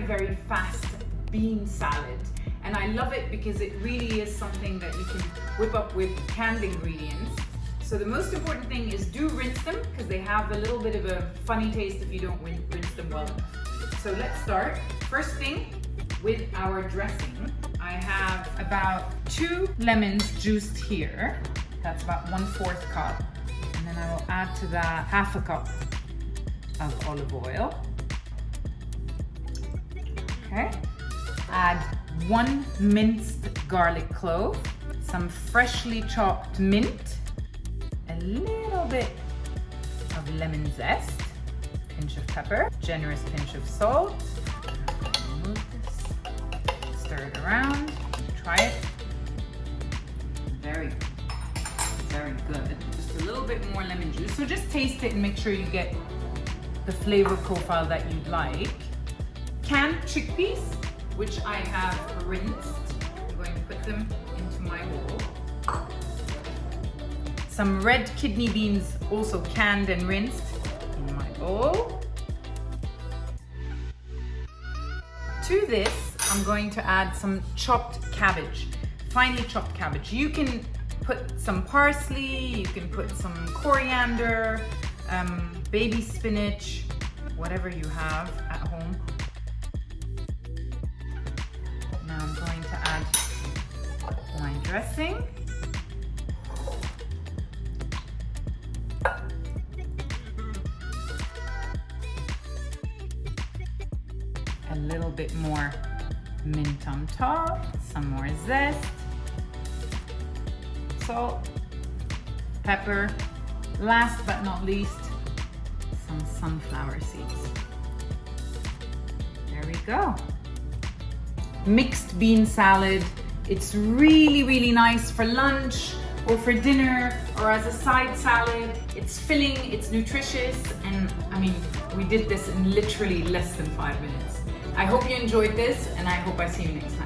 very, very fast bean salad. And I love it because it really is something that you can whip up with canned ingredients. So the most important thing is do rinse them because they have a little bit of a funny taste if you don't rinse them well enough. So let's start. First thing, with our dressing, I have about 2 lemons juiced here. That's about 1/4 cup. And then I will add to that 1/2 cup of olive oil. Okay. Add 1 minced garlic clove, some freshly chopped mint, a little bit of lemon zest, pinch of pepper, generous pinch of salt. Remove this, stir it around, try it. Very good. Just a little bit more lemon juice. So just taste it and make sure you get the flavor profile that you'd like. Canned chickpeas, which I have rinsed. I'm going to put them into my bowl. Some red kidney beans, also canned and rinsed, in my bowl. To this, I'm going to add some chopped cabbage, finely chopped cabbage. You can put some parsley, you can put some coriander, baby spinach, whatever you have at home. Now I'm going to add my dressing. A little bit more mint on top, some more zest, salt, pepper, last but not least, some sunflower seeds. There we go. Mixed bean salad. It's really, really nice for lunch or for dinner or as a side salad. It's filling, it's nutritious, and I mean, we did this in literally less than 5 minutes. I hope you enjoyed this, and I hope I see you next time.